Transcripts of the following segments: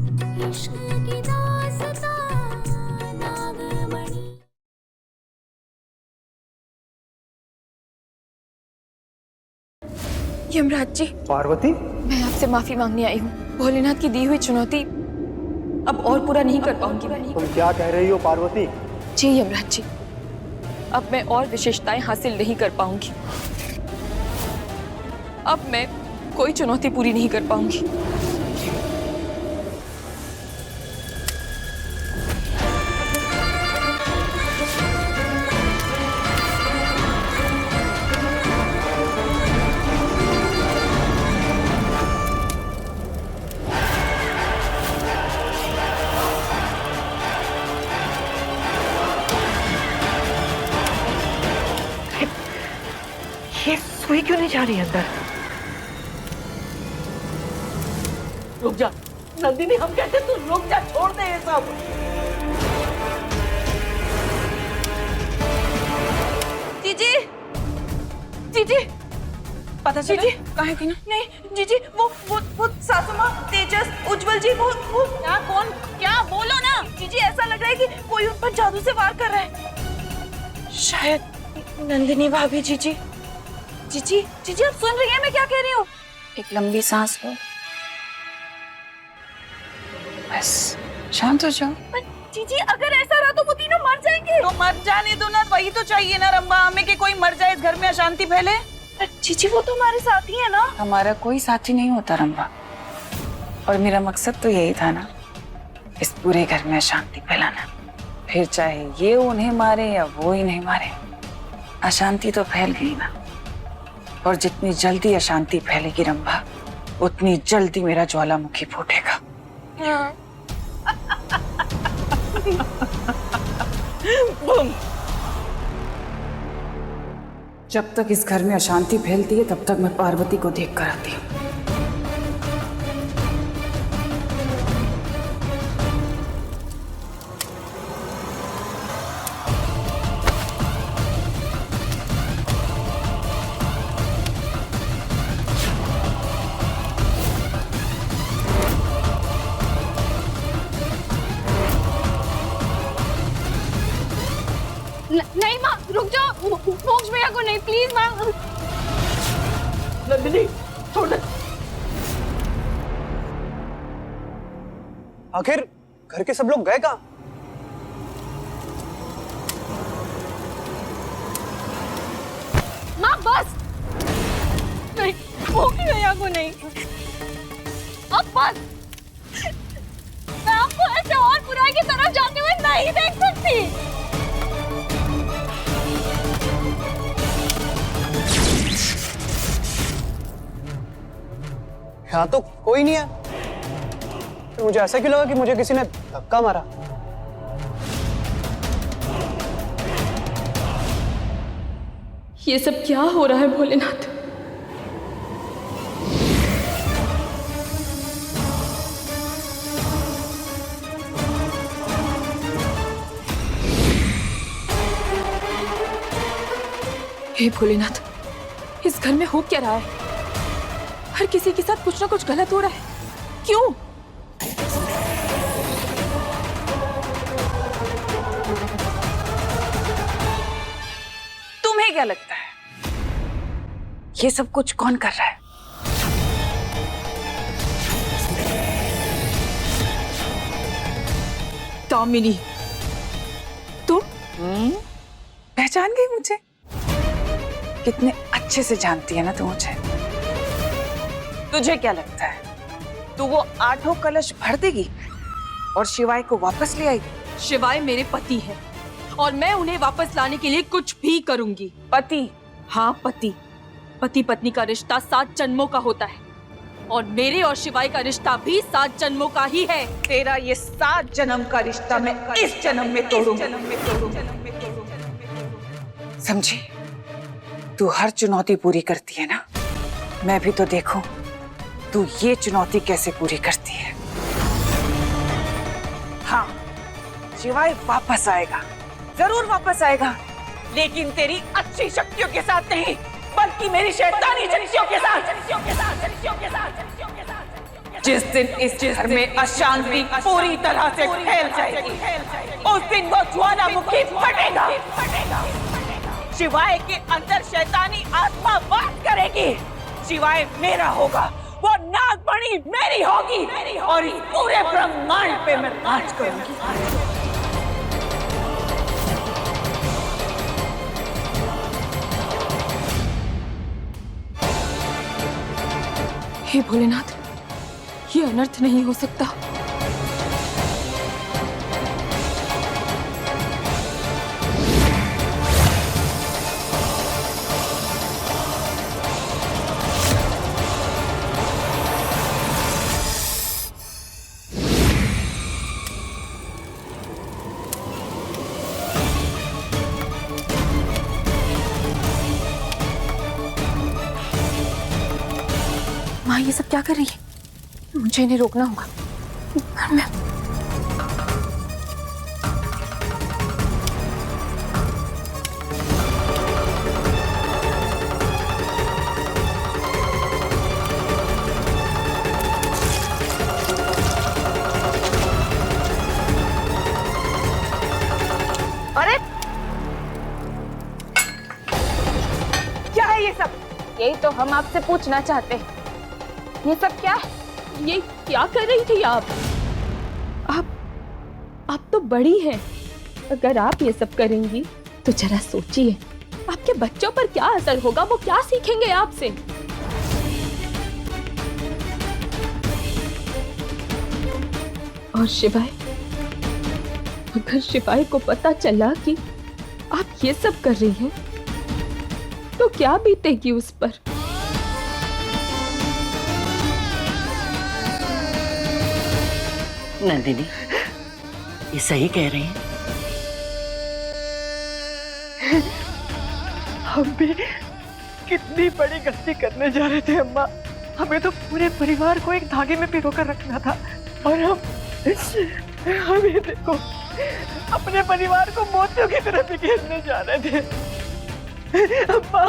इश्क की दास्तां नागमणि। यमराज जी, पार्वती, मैं आपसे माफी मांगने आई हूँ। भोलेनाथ की दी हुई चुनौती अब और पूरा नहीं कर पाऊंगी। तुम क्या कह रही हो पार्वती? जी यमराज जी, अब मैं और विशेषताएं हासिल नहीं कर पाऊंगी। अब मैं कोई चुनौती पूरी नहीं कर पाऊंगी। ये सुई क्यों नहीं जा रही अंदर? रुक जा नंदिनी, हम कहते तू रुक जा, छोड़ दे ये सब। जीजी, जीजी, पता चला? जीजी कहाँ की ना? नहीं जीजी, वो सासू माँ, तेजस, उज्जवल जी, वो क्या? कौन? क्या? बोलो ना। जीजी, ऐसा लग रहा है कि कोई उन पर जादू से वार कर रहा है। शायद नंदिनी भाभी। जीजी, जीजी, जीजी, आप सुन रही हैं मैं क्या कह रही हूँ? एक लंबी सांस लो, बस शांत हो जाओ। पर जीजी, अगर ऐसा रहा तो वो तीनों मर जाएंगे। तो मर जाने दो ना, वही तो चाहिए ना रंबा हमें, कि कोई मर जाए, इस घर में अशांति फैले। पर जीजी, वो तो हमारे साथ ही है ना। हमारा कोई साथी नहीं होता रंबा, और मेरा मकसद तो यही था ना, इस पूरे घर में अशांति फैलाना। फिर चाहे ये उन्हें मारे या वो इन्हें मारे, अशांति तो फैल गई ना। और जितनी जल्दी अशांति फैलेगी रंबा, उतनी जल्दी मेरा ज्वालामुखी फूटेगा। जब तक इस घर में अशांति फैलती है, तब तक मैं पार्वती को देख कर आती हूँ। नहीं माँ, रुक जाओ। मोक्ष भैया को नहीं, प्लीज माँ। नंदिनी छोड़ दे। आखिर घर के सब लोग गए कहाँ? माँ बस, नहीं, मोक्ष भैया को नहीं। अब बस, मैं आपको ऐसे और बुराई की तरफ जाते हुए नहीं देख सकती। यहाँ तो कोई नहीं है। तो मुझे ऐसा क्यों लगा कि मुझे किसी ने धक्का मारा? ये सब क्या हो रहा है भोलेनाथ? हे भोलेनाथ, इस घर में हो क्या रहा है? हर किसी के साथ कुछ ना कुछ गलत हो रहा है। क्यों? तुम्हें क्या लगता है ये सब कुछ कौन कर रहा है? दामिनी, तुम? पहचान गई मुझे? कितने अच्छे से जानती है ना तू मुझे। तुझे क्या लगता है तू वो 8 कलश भर देगी और शिवाय को वापस ले आएगी? शिवाय मेरे पति है और मैं उन्हें वापस लाने के लिए कुछ भी करूंगी। पति? हाँ, पति। पति पत्नी का रिश्ता 7 जन्मों का होता है और मेरे और शिवाय का रिश्ता भी 7 जन्मों का ही है। तेरा ये 7 जन्म का रिश्ता मैं इस जन्म में तोड़ूंगी। समझी? तू हर चुनौती पूरी करती है ना, मैं भी तो देखूं तू ये चुनौती कैसे पूरी करती है। हाँ, शिवाय वापस आएगा, जरूर वापस आएगा, लेकिन तेरी अच्छी शक्तियों के साथ नहीं, बल्कि मेरी शैतानी शक्तियों के साथ। जिस दिन इस घर में अशांति पूरी तरह से फैल जाएगी, उस दिन वो ज्वालामुखी फटेगा। शिवाय के अंदर शैतानी आत्मा वास करेगी। शिवाय मेरा होगा, वो नागमणि मेरी होगी और इस पूरे ब्रह्मांड पे मैं राज करूंगी। हे भोलेनाथ, ये अनर्थ नहीं हो सकता। माँ ये सब क्या कर रही है? मुझे इन्हें रोकना होगा। मैं अरे क्या है ये सब? यही तो हम आपसे पूछना चाहते हैं। ये सब क्या है? ये क्या कर रही थी आप तो बड़ी हैं। अगर आप ये सब करेंगी तो जरा सोचिए आपके बच्चों पर क्या असर होगा, वो क्या सीखेंगे आपसे। और शिवाय, अगर शिवाय को पता चला कि आप ये सब कर रही हैं तो क्या बीतेगी उस पर। नंदिनी, ये सही कह रही हैं। हम भी कितनी बड़ी गलती करने जा रहे थे अम्मा। हमें तो पूरे परिवार को एक धागे में पिरोकर रखना था और हम ये देखो अपने परिवार को मोतियों की तरह बिखेरने जा रहे थे। अम्मा,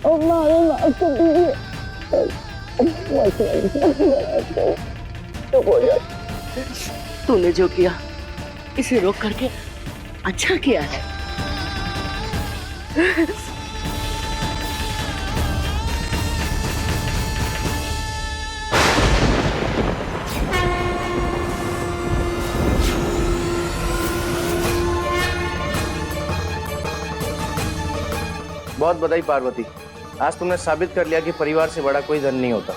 अम्मा, तूने जो किया इसे रोक करके अच्छा किया है। बहुत बधाई पार्वती, आज तुमने साबित कर लिया कि परिवार से बड़ा कोई धन नहीं होता।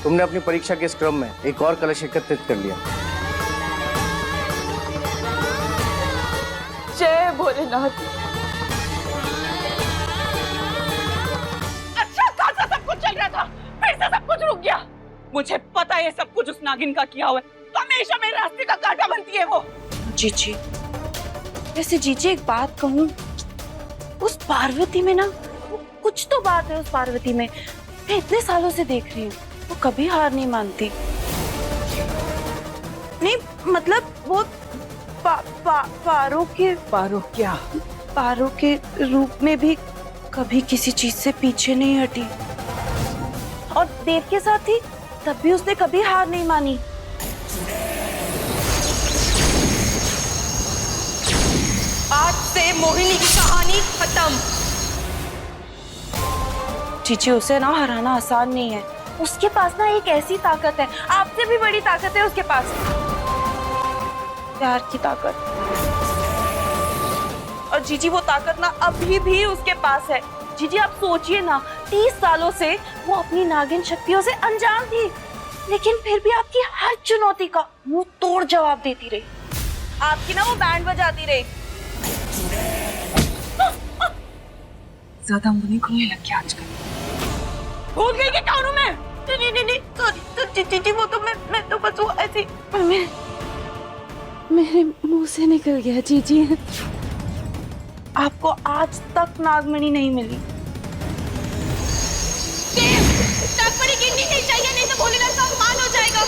तुमने अपनी परीक्षा के इस क्रम में एक और कलश एकत्रित कर लिया। जय भोलेनाथ। अच्छा खासा सब कुछ चल रहा था, फिर से सब कुछ रुक गया। मुझे पता है ये सब कुछ उस नागिन का किया हुआ है। हमेशा मेरे रास्ते का कांटा बनती है वो। जीजी, वैसे जीजी एक बात कहूँ, उस पार्वती में ना कुछ तो बात है। उस पार्वती में मैं इतने सालों से देख रही हूँ, वो कभी हार नहीं मानती। नहीं मतलब वो पारो के रूप में भी कभी किसी चीज से पीछे नहीं हटी, और देव के साथ थी तब भी उसने कभी हार नहीं मानी। आज से मोहिनी की कहानी खत्म। चीची, उसे ना हराना आसान नहीं है। उसके पास ना एक ऐसी ताकत है, आपसे भी बड़ी ताकत है उसके पास, प्यार की ताकत। और जीजी वो ताकत ना अभी भी उसके पास है। जीजी आप सोचिए ना, 30 सालों से वो अपनी नागिन शक्तियों से अनजान थी, लेकिन फिर भी आपकी हर चुनौती का मुंह तोड़ जवाब देती रही। आपकी ना वो बैंड बजाती रही। ज्यादा मुझे खुलने लग गया आजकल। भूल गई कि कौन हूं मैं? नहीं सॉरी जीजी, वो तो मैं तो बस वो ऐसी मेरे मुंह से निकल गया जीजी। आपको आज तक नागमणि नहीं मिली। नागमणि गिरनी नहीं चाहिए, नहीं तो भोलेनाथ का अपमान हो जाएगा।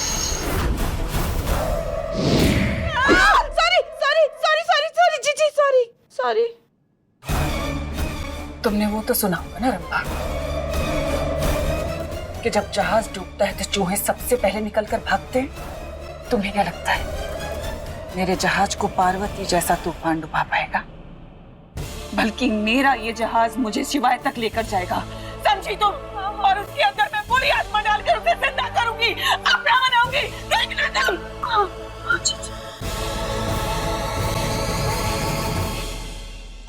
सॉरी जीजी, सॉरी। तुमने वो तो सुना होगा ना रंभा, कि जब जहाज डूबता है तो चूहे सबसे पहले निकलकर भागते हैं? तुम्हें क्या लगता है मेरे जहाज को पार्वती जैसा तूफान डुबा पाएगा? बल्कि मेरा ये जहाज मुझे शिवाय तक लेकर जाएगा, समझी तुम? और उसके अंदर मैं पूरी आत्मा डालकर उसे जिंदा करूंगी, अपना बनाऊंगी। देखना तुम।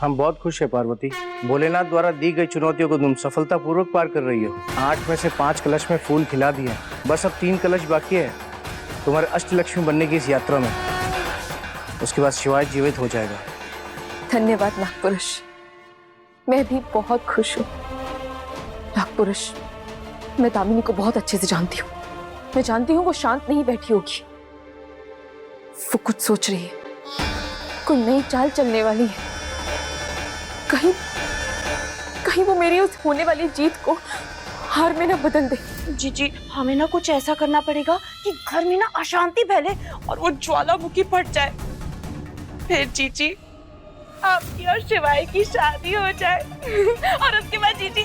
हम बहुत खुश हैं पार्वती। भोलेनाथ द्वारा दी गई चुनौतियों को तुम सफलतापूर्वक पार कर रही हो। 8 में से 5 कलश में फूल खिला दिए, बस अब 3 कलश बाकी है तुम्हारे अष्टलक्ष्मी बनने की इस यात्रा में। उसके बाद शिवाय जीवित हो जाएगा। धन्यवाद नागपुरुष, मैं भी बहुत खुश हूँ। नागपुरुष, मैं दामिनी को बहुत अच्छे से जानती हूँ। मैं जानती हूँ वो शांत नहीं बैठी होगी, वो कुछ सोच रही है, कोई नई चाल चलने वाली है। कहीं वो मेरी उस होने वाली जीत को हार में ना बदल दे। जीजी, हमें ना कुछ ऐसा करना पड़ेगा कि घर में ना अशांति फैले और वो ज्वालामुखी फट जाए। फिर जीजी आपकी और शिवाय की शादी हो जाए और उसके बाद जीजी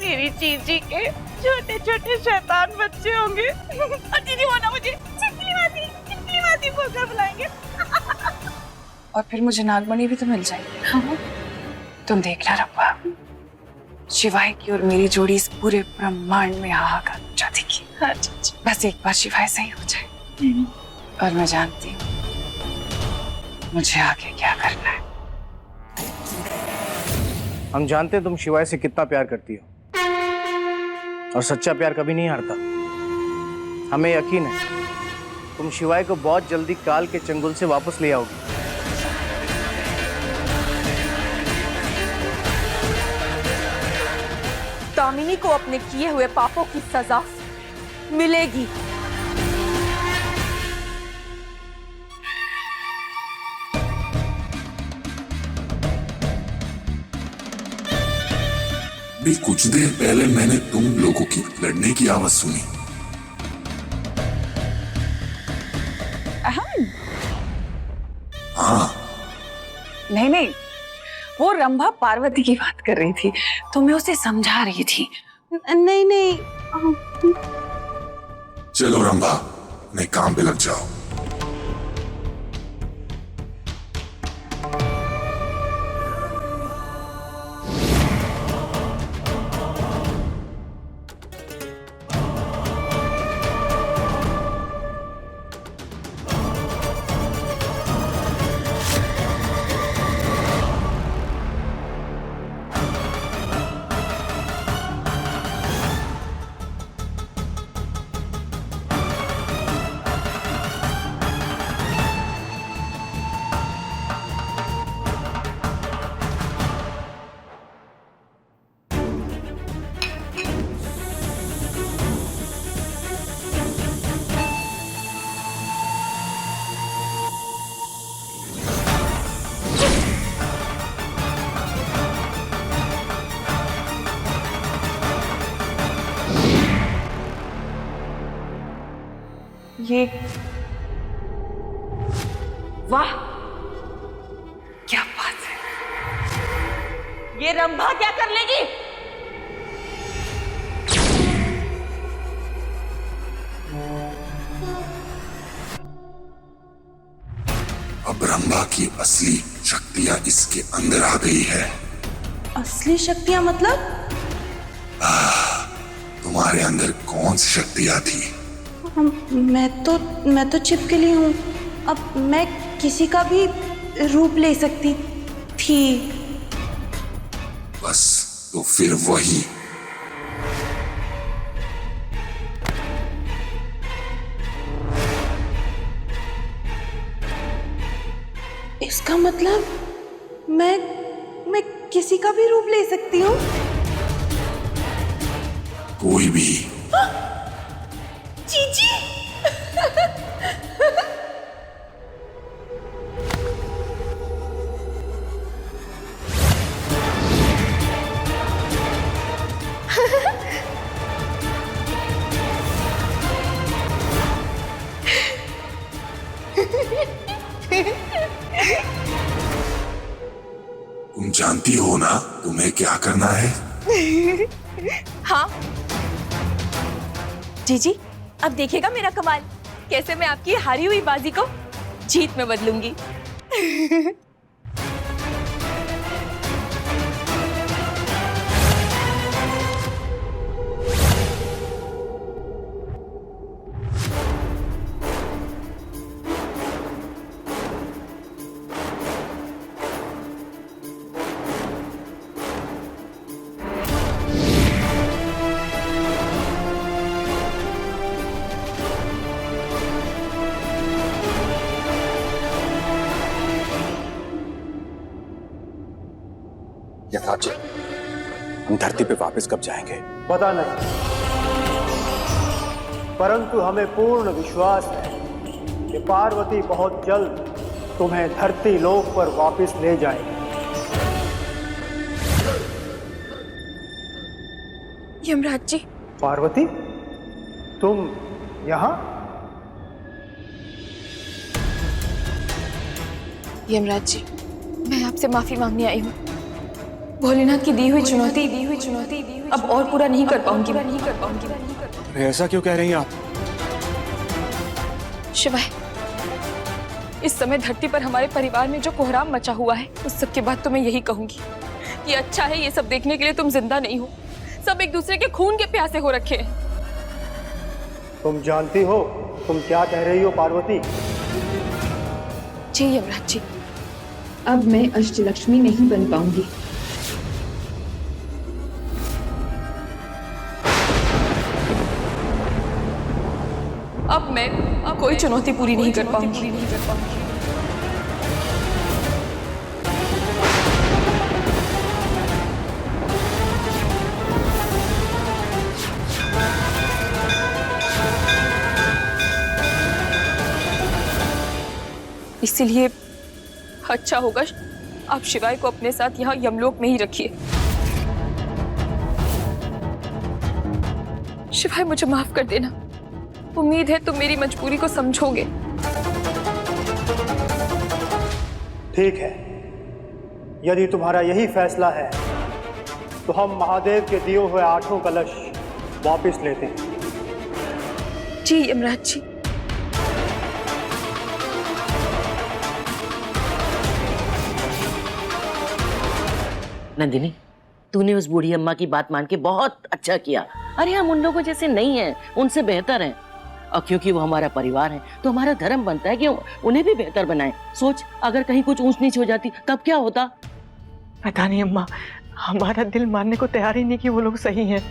मेरी जीजी के छोटे छोटे शैतान बच्चे होंगे और जीजी वो ना मुझे चिकनी माती बोलकर बुलाएंगे। और फिर मुझे नागमणि भी तो मिल जाएगी। हाँ? तुम देखना रब्बा, शिवाय की और मेरी जोड़ी इस पूरे ब्रह्मांड में हाहाकार मचा देगी। हाँ, बस एक बार शिवाय सही हो जाए और मैं जानती हूँ मुझे आगे क्या करना है। हम जानते हैं तुम शिवाय से कितना प्यार करती हो, और सच्चा प्यार कभी नहीं हारता। हमें यकीन है तुम शिवाय को बहुत जल्दी काल के चंगुल से वापस ले आओगी। दामिनी को अपने किए हुए पापों की सजा मिलेगी। भी कुछ देर पहले मैंने तुम लोगों की लड़ने की आवाज सुनी। हाँ। नहीं, वो रंभा पार्वती की बात कर रही थी, तो मैं उसे समझा रही थी। नहीं। चलो रंभा, अपने काम पे लग जाओ। ये वाह, क्या बात है। ये रंभा क्या कर लेगी? अब रंभा की असली शक्तियां इसके अंदर आ गई है। असली शक्तियां मतलब? तुम्हारे अंदर कौन सी शक्तियां थी? मैं तो छिपकली हूँ। अब मैं किसी का भी रूप ले सकती थी। बस तो फिर वही। इसका मतलब मैं किसी का भी रूप ले सकती हूँ? कोई भी। जीजी तुम जानती हो ना तुम्हें क्या करना है? हाँ, जीजी, अब देखिएगा मेरा कमाल, कैसे मैं आपकी हारी हुई बाजी को जीत में बदलूंगी। यथार्थ जी, हम धरती पे वापस कब जाएंगे? पता नहीं, परंतु हमें पूर्ण विश्वास है कि पार्वती बहुत जल्द तुम्हें धरती लोक पर वापस ले जाएगी। यमराज जी, पार्वती, तुम यहाँ? यमराज जी, मैं आपसे माफी मांगने आई हूँ। भोलेनाथ की दी हुई चुनौती अब और पूरा नहीं कर पाऊंगी। अरे ऐसा क्यों कह रही हैं आप? शिवाय, इस समय धरती पर हमारे परिवार में जो कोहराम मचा हुआ है, उस सब के बाद तो मैं यही कहूंगी कि अच्छा है ये सब देखने के लिए तुम जिंदा नहीं हो। सब एक दूसरे के खून के प्यासे हो रखे हैं। तुम जानती हो तुम क्या कह रही हो पार्वती? जी यमराज जी, अब मैं अष्टलक्ष्मी नहीं बन पाऊंगी। अब मैं कोई चुनौती पूरी नहीं कर पाऊंगी। इसीलिए अच्छा होगा आप शिवाय को अपने साथ यहाँ यमलोक में ही रखिए। शिवाय, मुझे माफ कर देना। उम्मीद है तुम मेरी मजबूरी को समझोगे। ठीक है, यदि तुम्हारा यही फैसला है तो हम महादेव के दिए हुए 8 कलश वापस लेते हैं। जी यमराज जी। नंदिनी, तूने उस बूढ़ी अम्मा की बात मान के बहुत अच्छा किया। अरे हम उन लोगों जैसे नहीं हैं, उनसे बेहतर हैं। और क्योंकि वो हमारा परिवार है तो हमारा धर्म बनता है कि उन्हें भी बेहतर बनाएं। सोच, अगर कहीं कुछ ऊंच नीच हो जाती तब क्या होता? पता नहीं अम्मा, हमारा दिल मानने को तैयार ही नहीं कि वो लोग सही हैं।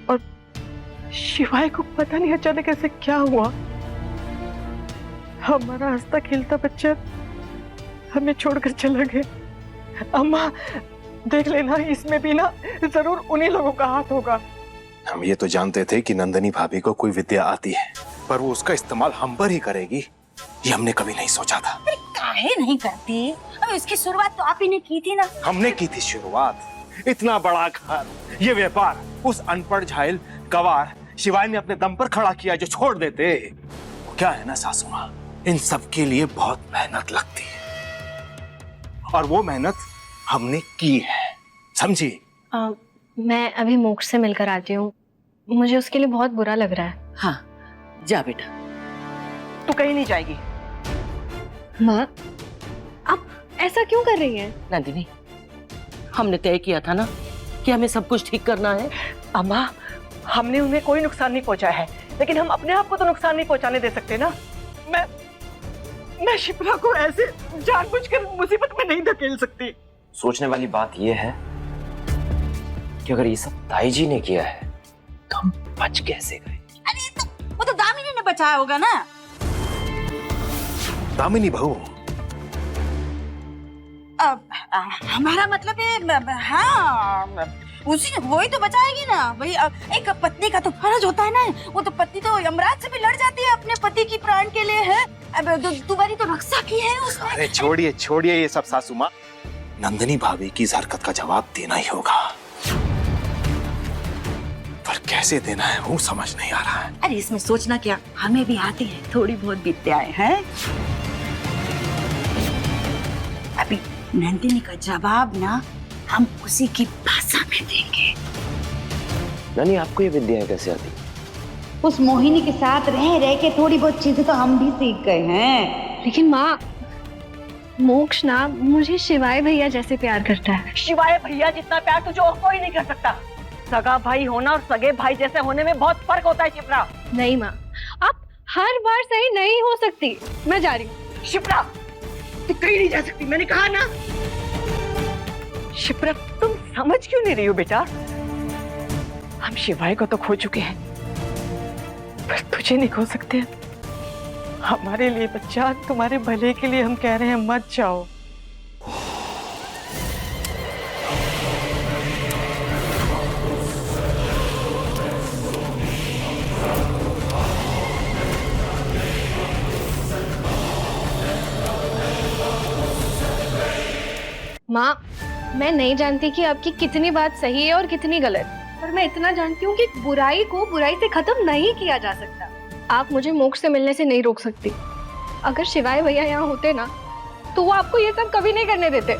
और शिवाय को पता नहीं अचानक ऐसे क्या हुआ। हमारा हंसता खेलता बच्चा हमें छोड़कर चला गया। अम्मा देख लेना, इसमें भी ना जरूर उन्हीं लोगों का हाथ होगा। हम ये तो जानते थे कि नंदनी भाभी को कोई विद्या आती है, पर वो उसका इस्तेमाल हम पर ही करेगी, ये हमने कभी नहीं सोचा था। काहे नहीं करती? अब इसकी शुरुआत तो आप ही ने की थी ना। हमने की थी शुरुआत। इतना बड़ा घर, ये व्यापार उस अनपढ़ झाइल गवार शिवाय ने अपने दम पर खड़ा किया जो छोड़ देते। क्या है ना सासू माँ, इन सब के लिए बहुत मेहनत लगती है और वो मेहनत हमने की है, समझी? मैं अभी मोक्ष से मिलकर आती हूँ, मुझे उसके लिए बहुत बुरा लग रहा है। हाँ जा बेटा। तू कहीं नहीं जाएगी। माँ, आप ऐसा क्यों कर रही हैं? नंदिनी, हमने तय किया था ना कि हमें सब कुछ ठीक करना है। अम्मा, हमने उन्हें कोई नुकसान नहीं पहुंचाया है, लेकिन हम अपने आप को तो नुकसान नहीं पहुंचाने दे सकते ना। मैं शिप्रा को ऐसे जानबूझकर मुसीबत में नहीं धकेल सकती। सोचने वाली बात यह है कि अगर ये सब ताई जी ने किया है तो हम बच कैसे गए? अरे वो तो दामिनी ने बचाया होगा ना। दामिनी बहू, हमारा मतलब है, हाँ उसी वही तो बचाएगी ना। वही एक पत्नी का तो फर्ज होता है ना। वो तो पत्नी तो यमराज से भी लड़ जाती है अपने पति की प्राण के लिए है। अब तुम्हारी तो रक्षा की है उसने। अरे छोड़िए ये सब सासू माँ। नंदनी भाभी की इस हरकत का जवाब देना ही होगा, पर कैसे देना है वो समझ नहीं आ रहा है। अरे इसमें सोचना क्या, हमें भी आती है थोड़ी बहुत विद्याएं हैं। अभी नंदिनी का जवाब ना हम उसी की भाषा में देंगे। नानी, आपको ये विद्याएं कैसे आती? उस मोहिनी के साथ रह रह के थोड़ी बहुत चीजें तो हम भी सीख गए हैं। लेकिन माँ, मोक्ष ना मुझे शिवाय भैया जैसे प्यार करता है। शिवाय भैया जितना प्यार तुझे और कोई नहीं कर सकता। सगा भाई होना और सगे भाई जैसे होने में बहुत फर्क होता है शिप्रा। नहीं माँ, आप हर बार सही नहीं हो सकती। मैं जा रही हूँ। शिप्रा, तू कहीं नहीं जा सकती, मैंने कहा ना। शिप्रा, तुम समझ क्यों नहीं रही हो बेटा? हम शिवाय को तो खो चुके हैं, पर तुझे नहीं खो सकते। हमारे लिए बच्चा, तुम्हारे भले के लिए हम कह रहे हैं मत जाओ। माँ, मैं नहीं जानती कि आपकी कितनी बात सही है और कितनी गलत, पर मैं इतना जानती हूँ कि बुराई को बुराई से खत्म नहीं किया जा सकता। आप मुझे मोक्ष से मिलने से नहीं रोक सकती। अगर शिवाय भैया यहाँ होते ना, तो वो आपको ये सब कभी नहीं करने देते।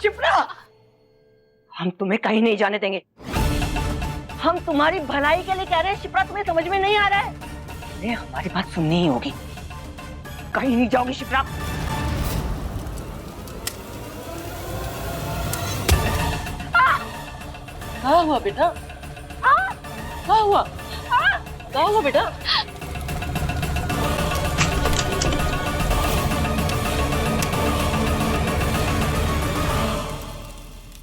शिप्रा, हम तुम्हें कहीं नहीं जाने देंगे। हम तुम्हारी भलाई के लिए कह रहे हैं शिप्रा, तुम्हें समझ में नहीं आ रहा है? अरे हमारी बात सुननी ही होगी। कहीं नहीं जाओगी शिप्रा। क्या हुआ बेटा? क्या हुआ? क्या हुआ बेटा?